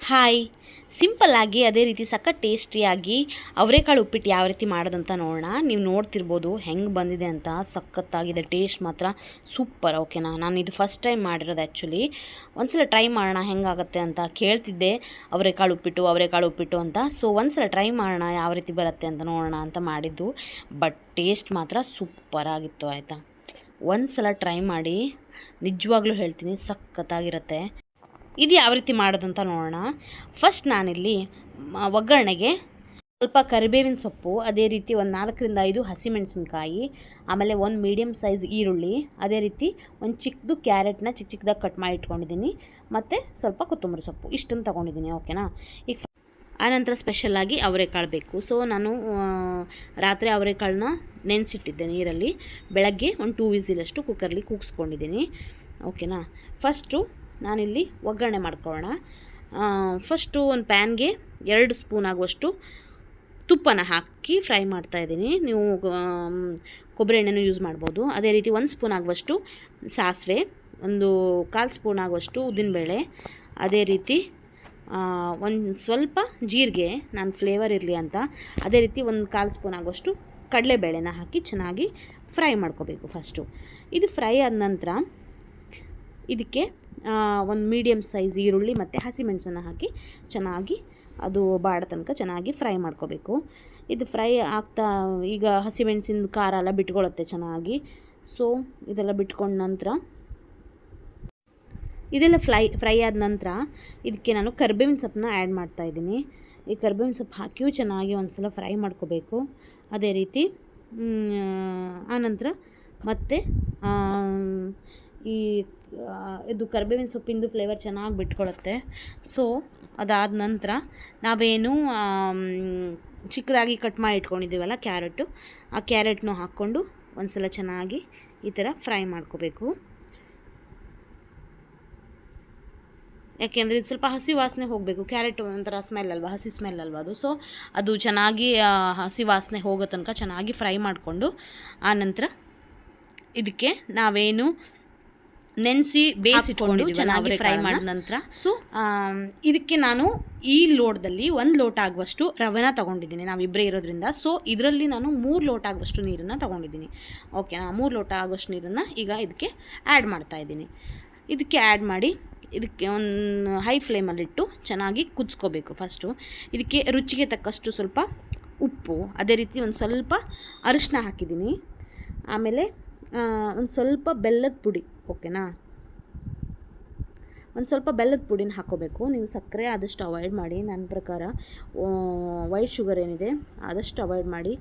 Hi, ಸಿಂಪಲ್ಲಾಗಿ ಅದೇ ರೀತಿ ಸಖತ್ ಟೇಸ್ಟಿಯಾಗಿ ಅವರೆಕಾಳು ಉಪ್ಪಿಟ್ಟು ಯಾವ ರೀತಿ ಮಾಡೋದಂತ ನೋಡೋಣ. ನೀವು ನೋಡ್ತಿರ್ಬೋದು ಹೆಂಗೆ ಬಂದಿದೆ ಅಂತ. ಸಖತ್ತಾಗಿದೆ, ಟೇಸ್ಟ್ ಮಾತ್ರ ಸೂಪರ್. ಓಕೆನಾ, ನಾನು ಇದು ಫಸ್ಟ್ ಟೈಮ್ ಮಾಡಿರೋದು. ಆ್ಯಕ್ಚುಲಿ ಒಂದ್ಸಲ ಟ್ರೈ ಮಾಡೋಣ ಹೆಂಗಾಗುತ್ತೆ ಅಂತ ಕೇಳ್ತಿದ್ದೆ, ಅವರೆಕಾಳು ಉಪ್ಪಿಟ್ಟು ಅಂತ. ಸೊ ಒಂದ್ಸಲ ಟ್ರೈ ಮಾಡೋಣ ಯಾವ ರೀತಿ ಬರುತ್ತೆ ಅಂತ ನೋಡೋಣ ಅಂತ ಮಾಡಿದ್ದು. ಬಟ್ ಟೇಸ್ಟ್ ಮಾತ್ರ ಸೂಪರಾಗಿತ್ತು. ಆಯಿತಾ, ಒಂದು ಸಲ ಟ್ರೈ ಮಾಡಿ, ನಿಜವಾಗ್ಲೂ ಹೇಳ್ತೀನಿ ಸಖತ್ತಾಗಿರುತ್ತೆ. ಇದು ಯಾವ ರೀತಿ ಮಾಡೋದಂತ ನೋಡೋಣ. ಫಸ್ಟ್ ನಾನಿಲ್ಲಿ ಒಗ್ಗರಣೆಗೆ ಸ್ವಲ್ಪ ಕರಿಬೇವಿನ ಸೊಪ್ಪು, ಅದೇ ರೀತಿ ಒಂದು 4-5 ಹಸಿಮೆಣಸಿನ್ಕಾಯಿ, ಆಮೇಲೆ ಒಂದು ಮೀಡಿಯಮ್ ಸೈಜ್ ಈರುಳ್ಳಿ, ಅದೇ ರೀತಿ ಒಂದು ಚಿಕ್ಕದು ಕ್ಯಾರೆಟ್ನ ಚಿಕ್ಕದಾಗಿ ಕಟ್ ಮಾಡಿ ಇಟ್ಕೊಂಡಿದ್ದೀನಿ, ಮತ್ತು ಸ್ವಲ್ಪ ಕೊತ್ತಂಬರಿ ಸೊಪ್ಪು, ಇಷ್ಟನ್ನು ತೊಗೊಂಡಿದ್ದೀನಿ. ಓಕೆನಾ. ಈಗ ಆನಂತರ ಸ್ಪೆಷಲಾಗಿ ಅವರೆಕಾಳು ಬೇಕು. ಸೊ ನಾನು ರಾತ್ರಿ ಅವರೆಕಾಳನ್ನ ನೆನೆಸಿಟ್ಟಿದ್ದೆ ನೀರಲ್ಲಿ. ಬೆಳಗ್ಗೆ ಒಂದು 2 ವಿಸಿಲಷ್ಟು ಕುಕ್ಕರ್ಲಿ ಕೂಗಿಸ್ಕೊಂಡಿದ್ದೀನಿ. ಓಕೆನಾ. ಫಸ್ಟು ನಾನಿಲ್ಲಿ ಒಗ್ಗರಣೆ ಮಾಡ್ಕೊಳ್ಳೋಣ. ಫಸ್ಟು ಒಂದು ಪ್ಯಾನ್ಗೆ 2 ಸ್ಪೂನ್ ಆಗುವಷ್ಟು ತುಪ್ಪನ ಹಾಕಿ ಫ್ರೈ ಮಾಡ್ತಾಯಿದ್ದೀನಿ. ನೀವು ಕೊಬ್ಬರಿ ಎಣ್ಣೆನೂ ಯೂಸ್ ಮಾಡ್ಬೋದು. ಅದೇ ರೀತಿ 1 ಸ್ಪೂನ್ ಆಗುವಷ್ಟು ಸಾಸಿವೆ, ಒಂದು 1/4 ಸ್ಪೂನ್ ಆಗುವಷ್ಟು ಉದ್ದಿನಬೇಳೆ, ಅದೇ ರೀತಿ ಒಂದು ಸ್ವಲ್ಪ ಜೀರಿಗೆ, ನಾನು ಫ್ಲೇವರ್ ಇರಲಿ ಅಂತ. ಅದೇ ರೀತಿ ಒಂದು 1/4 ಸ್ಪೂನ್ ಆಗುವಷ್ಟು ಕಡಲೆಬೇಳೆನ ಹಾಕಿ ಚೆನ್ನಾಗಿ ಫ್ರೈ ಮಾಡ್ಕೋಬೇಕು. ಫಸ್ಟು ಇದು ಫ್ರೈ ಆದ ನಂತರ ಇದಕ್ಕೆ ಒಂದು ಮೀಡಿಯಮ್ ಸೈಜ್ ಈರುಳ್ಳಿ ಮತ್ತು ಹಸಿಮೆಣಸನ್ನು ಹಾಕಿ ಚೆನ್ನಾಗಿ ಅದು ಬಾಡೋ ತನಕ ಚೆನ್ನಾಗಿ ಫ್ರೈ ಮಾಡ್ಕೋಬೇಕು. ಇದು ಫ್ರೈ ಆಗ್ತಾ ಈಗ ಹಸಿಮೆಣಸಿನ ಖಾರ ಎಲ್ಲ ಬಿಟ್ಕೊಳ್ಳುತ್ತೆ ಚೆನ್ನಾಗಿ. ಸೊ ಇದೆಲ್ಲ ಬಿಟ್ಕೊಂಡ ನಂತರ ಇದೆಲ್ಲ ಫ್ರೈ ಆದ ನಂತರ ಇದಕ್ಕೆ ನಾನು ಕರಿಬೇವಿನ ಸೊಪ್ಪನ್ನ ಆ್ಯಡ್ ಮಾಡ್ತಾಯಿದ್ದೀನಿ. ಈ ಕರಿಬೇವಿನ ಸೊಪ್ಪು ಹಾಕಿಯೂ ಚೆನ್ನಾಗಿ ಒಂದು ಸಲ ಫ್ರೈ ಮಾಡ್ಕೋಬೇಕು. ಅದೇ ರೀತಿ ಆನಂತರ ಮತ್ತು ಇದು ಕರಿಬೇವಿನ ಸೊಪ್ಪಿಂದು ಫ್ಲೇವರ್ ಚೆನ್ನಾಗಿ ಬಿಟ್ಕೊಳ್ಳುತ್ತೆ. ಸೊ ಅದಾದ ನಂತರ ನಾವೇನು ಚಿಕ್ಕದಾಗಿ ಕಟ್ ಮಾಡಿ ಇಟ್ಕೊಂಡಿದ್ದೀವಲ್ಲ ಕ್ಯಾರೆಟು, ಆ ಕ್ಯಾರೆಟ್ನು ಹಾಕ್ಕೊಂಡು ಒಂದು ಸಲ ಚೆನ್ನಾಗಿ ಈ ಥರ ಫ್ರೈ ಮಾಡ್ಕೋಬೇಕು. ಯಾಕೆಂದರೆ ಇದು ಸ್ವಲ್ಪ ಹಸಿ ವಾಸನೆ ಹೋಗಬೇಕು. ಕ್ಯಾರೆಟ್ ಒಂಥರ ಸ್ಮೆಲ್ ಅಲ್ವಾ, ಹಸಿ ಸ್ಮೆಲ್ ಅಲ್ವಾ ಅದು. ಸೊ ಅದು ಚೆನ್ನಾಗಿ ಹಸಿ ವಾಸನೆ ಹೋಗೋ ತನಕ ಚೆನ್ನಾಗಿ ಫ್ರೈ ಮಾಡಿಕೊಂಡು ಆನಂತರ ಇದಕ್ಕೆ ನಾವೇನು ನೆನೆಸಿ ಬೇಯಿಸಿಟ್ಕೊಂಡು ಚೆನ್ನಾಗಿ ಫ್ರೈ ಮಾಡಿದ ನಂತರ ಸೊ ಇದಕ್ಕೆ ನಾನು ಈ ಲೋಟದಲ್ಲಿ 1 ಲೋಟ ಆಗುವಷ್ಟು ರವೆನ ತೊಗೊಂಡಿದ್ದೀನಿ. ನಾವಿಬ್ಬರೇ ಇರೋದ್ರಿಂದ. ಸೊ ಇದರಲ್ಲಿ ನಾನು 3 ಲೋಟ ಆಗುವಷ್ಟು ನೀರನ್ನು ತೊಗೊಂಡಿದ್ದೀನಿ. ಓಕೆನಾ. 3 ಲೋಟ ಆಗುವಷ್ಟು ನೀರನ್ನು ಈಗ ಇದಕ್ಕೆ ಆ್ಯಡ್ ಮಾಡ್ತಾಯಿದ್ದೀನಿ. ಇದಕ್ಕೆ ಆ್ಯಡ್ ಮಾಡಿ ಇದಕ್ಕೆ ಒಂದು ಹೈ ಫ್ಲೇಮಲ್ಲಿಟ್ಟು ಚೆನ್ನಾಗಿ ಕುದಿಸ್ಕೋಬೇಕು. ಫಸ್ಟು ಇದಕ್ಕೆ ರುಚಿಗೆ ತಕ್ಕಷ್ಟು ಸ್ವಲ್ಪ ಉಪ್ಪು, ಅದೇ ರೀತಿ ಒಂದು ಸ್ವಲ್ಪ ಅರಿಶಿನ ಹಾಕಿದ್ದೀನಿ. ಆಮೇಲೆ ಒಂದು ಸ್ವಲ್ಪ ಬೆಲ್ಲದ ಪುಡಿ. ಓಕೆನಾ. ಒಂದು ಸ್ವಲ್ಪ ಬೆಲ್ಲದ ಪುಡಿನ ಹಾಕ್ಕೋಬೇಕು. ನೀವು ಸಕ್ಕರೆ ಆದಷ್ಟು ಅವಾಯ್ಡ್ ಮಾಡಿ. ನನ್ನ ಪ್ರಕಾರ ವೈಟ್ ಶುಗರ್ ಏನಿದೆ ಆದಷ್ಟು ಅವಾಯ್ಡ್ ಮಾಡಿ.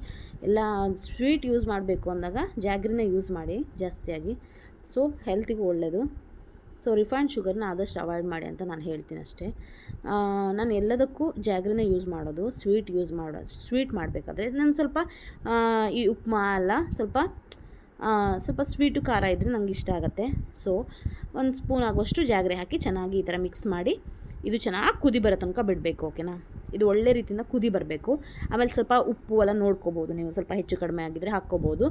ಎಲ್ಲ ಸ್ವೀಟ್ ಯೂಸ್ ಮಾಡಬೇಕು ಅಂದಾಗ ಜಾಗ್ರಿನ ಯೂಸ್ ಮಾಡಿ ಜಾಸ್ತಿಯಾಗಿ. ಸೊ ಹೆಲ್ತಿಗೂ ಒಳ್ಳೆಯದು. ಸೊ ರಿಫೈನ್ಡ್ ಶುಗರ್ನ ಆದಷ್ಟು ಅವಾಯ್ಡ್ ಮಾಡಿ ಅಂತ ನಾನು ಹೇಳ್ತೀನಿ ಅಷ್ಟೇ. ನಾನು ಎಲ್ಲದಕ್ಕೂ ಜಾಗ್ರಿನ ಯೂಸ್ ಮಾಡೋದು. ಸ್ವೀಟ್ ಮಾಡಬೇಕಾದ್ರೆ ನಾನು ಸ್ವಲ್ಪ ಈ ಉಪ್ಮಾ ಎಲ್ಲ ಸ್ವಲ್ಪ ಸ್ವೀಟು ಖಾರ ಇದ್ದರೆ ನಂಗೆ ಇಷ್ಟ ಆಗುತ್ತೆ. ಸೊ 1 ಸ್ಪೂನ್ ಆಗುವಷ್ಟು ಜಾಗ್ರಿ ಹಾಕಿ ಚೆನ್ನಾಗಿ ಈ ಥರ ಮಿಕ್ಸ್ ಮಾಡಿ ಇದು ಚೆನ್ನಾಗಿ ಕುದಿ ಬರೋ ತನಕ ಬಿಡಬೇಕು. ಓಕೆನಾ. ಇದು ಒಳ್ಳೆ ರೀತಿಯಿಂದ ಕುದಿ ಬರಬೇಕು. ಆಮೇಲೆ ಸ್ವಲ್ಪ ಉಪ್ಪು ಎಲ್ಲ ನೋಡ್ಕೋಬೋದು ನೀವು, ಸ್ವಲ್ಪ ಹೆಚ್ಚು ಕಡಿಮೆ ಆಗಿದ್ದರೆ ಹಾಕ್ಕೋಬೋದು.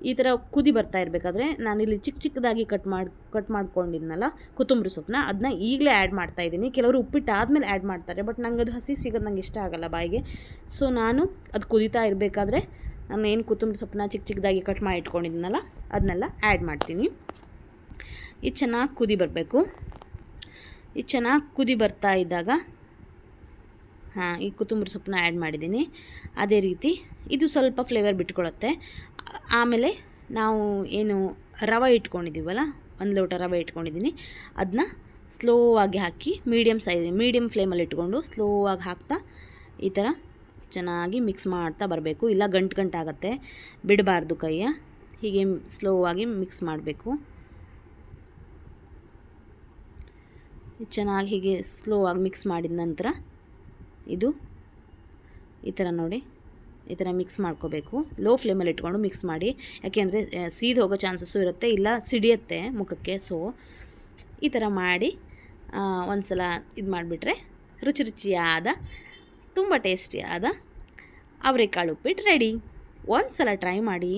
ಈ ಥರ ಕುದಿ ಬರ್ತಾ ಇರಬೇಕಾದ್ರೆ ನಾನಿಲ್ಲಿ ಚಿಕ್ಕದಾಗಿ ಕಟ್ ಮಾಡ್ಕೊಂಡಿದ್ನಲ್ಲ ಕೊತ್ತಂಬರಿ ಸೊಪ್ಪನ್ನ, ಅದನ್ನ ಈಗಲೇ ಆ್ಯಡ್ ಮಾಡ್ತಾಯಿದ್ದೀನಿ. ಕೆಲವರು ಉಪ್ಪಿಟ್ಟು ಆದಮೇಲೆ ಆ್ಯಡ್ ಮಾಡ್ತಾರೆ, ಬಟ್ ನಂಗೆ ಅದು ಹಸಿ ಸಿಗೋದು ನಂಗೆ ಇಷ್ಟ ಆಗೋಲ್ಲ ಬಾಯಿಗೆ. ಸೊ ನಾನು ಅದು ಕುದೀತಾ ಇರಬೇಕಾದ್ರೆ ನಾನು ಏನು ಕೊತ್ತಂಬರಿ ಸೊಪ್ಪನ್ನ ಚಿಕ್ಕದಾಗಿ ಕಟ್ ಮಾಡಿ ಇಟ್ಕೊಂಡಿದ್ದೀನಲ್ಲ ಅದನ್ನೆಲ್ಲ ಆ್ಯಡ್ ಮಾಡ್ತೀನಿ. ಇದು ಚೆನ್ನಾಗಿ ಕುದಿ ಬರಬೇಕು. ಇದು ಚೆನ್ನಾಗಿ ಕುದಿ ಬರ್ತಾ ಇದ್ದಾಗ ಈ ಕೊತ್ತಂಬರಿ ಸೊಪ್ಪನ್ನ ಆ್ಯಡ್ ಮಾಡಿದ್ದೀನಿ. ಅದೇ ರೀತಿ ಇದು ಸ್ವಲ್ಪ ಫ್ಲೇವರ್ ಬಿಟ್ಕೊಳ್ಳುತ್ತೆ. ಆಮೇಲೆ ನಾವು ಏನು ರವೆ ಇಟ್ಕೊಂಡಿದ್ದೀವಲ್ಲ, 1 ಲೋಟ ರವೆ ಇಟ್ಕೊಂಡಿದ್ದೀನಿ, ಅದನ್ನ ಸ್ಲೋ ಆಗಿ ಹಾಕಿ ಮೀಡಿಯಮ್ ಫ್ಲೇಮಲ್ಲಿ ಇಟ್ಕೊಂಡು ಸ್ಲೋ ಆಗಿ ಹಾಕ್ತಾ ಈ ಥರ ಚೆನ್ನಾಗಿ ಮಿಕ್ಸ್ ಮಾಡ್ತಾ ಬರಬೇಕು. ಇಲ್ಲ ಗಂಟಾಗತ್ತೆ, ಬಿಡಬಾರ್ದು ಕೈಯ. ಹೀಗೆ ಸ್ಲೋ ಆಗಿ ಮಿಕ್ಸ್ ಮಾಡಬೇಕು. ಚೆನ್ನಾಗಿ ಹೀಗೆ ಸ್ಲೋ ಆಗಿ ಮಿಕ್ಸ್ ಮಾಡಿದ ನಂತರ ಇದು ಈ ಥರ ನೋಡಿ, ಈ ಥರ ಮಿಕ್ಸ್ ಮಾಡ್ಕೋಬೇಕು. ಲೋ ಫ್ಲೇಮಲ್ಲಿ ಇಟ್ಕೊಂಡು ಮಿಕ್ಸ್ ಮಾಡಿ. ಯಾಕೆಂದರೆ ಸೀದು ಹೋಗೋ ಚಾನ್ಸಸ್ಸು ಇರುತ್ತೆ, ಇಲ್ಲ ಸಿಡಿಯುತ್ತೆ ಮುಖಕ್ಕೆ. ಸೊ ಈ ಥರ ಮಾಡಿ ಒಂದು ಸಲ ಇದು ಮಾಡಿಬಿಟ್ರೆ ರುಚಿಯಾದ ತುಂಬ ಟೇಸ್ಟಿಯಾದ ಅವರೆಕಾಳು ಉಪ್ಪಿಟ್ಟು ರೆಡಿ. ಒಂದು ಸಲ ಟ್ರೈ ಮಾಡಿ,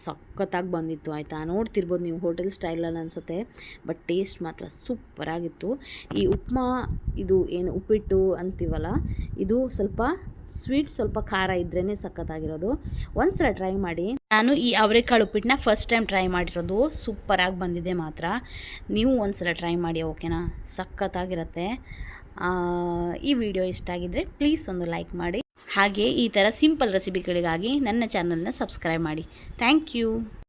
ಸಖತ್ತಾಗಿ ಬಂದಿತ್ತು ಆಯಿತಾ. ನೋಡ್ತಿರ್ಬೋದು ನೀವು, ಹೋಟೆಲ್ ಸ್ಟೈಲಲ್ಲಿ ಅನಿಸುತ್ತೆ, ಬಟ್ ಟೇಸ್ಟ್ ಮಾತ್ರ ಸೂಪರಾಗಿತ್ತು. ಈ ಉಪ್ಮಾ, ಇದು ಏನು ಉಪ್ಪಿಟ್ಟು ಅಂತೀವಲ್ಲ, ಇದು ಸ್ವಲ್ಪ ಸ್ವೀಟ್, ಸ್ವಲ್ಪ ಖಾರ ಇದ್ರೇ ಸಖತ್ತಾಗಿರೋದು. ಒಂದ್ಸಲ ಟ್ರೈ ಮಾಡಿ. ನಾನು ಈ ಅವರೆಕಾಳು ಉಪ್ಪಿಟ್ಟನ್ನ ಫಸ್ಟ್ ಟೈಮ್ ಟ್ರೈ ಮಾಡಿರೋದು, ಸೂಪರಾಗಿ ಬಂದಿದೆ ಮಾತ್ರ. ನೀವು ಒಂದ್ಸಲ ಟ್ರೈ ಮಾಡಿ, ಓಕೆನಾ. ಸಖತ್ತಾಗಿರುತ್ತೆ. ಈ ವಿಡಿಯೋ ಇಷ್ಟ ಆಗಿದ್ದರೆ ಪ್ಲೀಸ್ ಒಂದು ಲೈಕ್ ಮಾಡಿ. ಹಾಗೆ ಈ ಥರ ಸಿಂಪಲ್ ರೆಸಿಪಿಗಳಿಗಾಗಿ ನನ್ನ ಚಾನಲ್ನ ಸಬ್ಸ್ಕ್ರೈಬ್ ಮಾಡಿ. Thank you.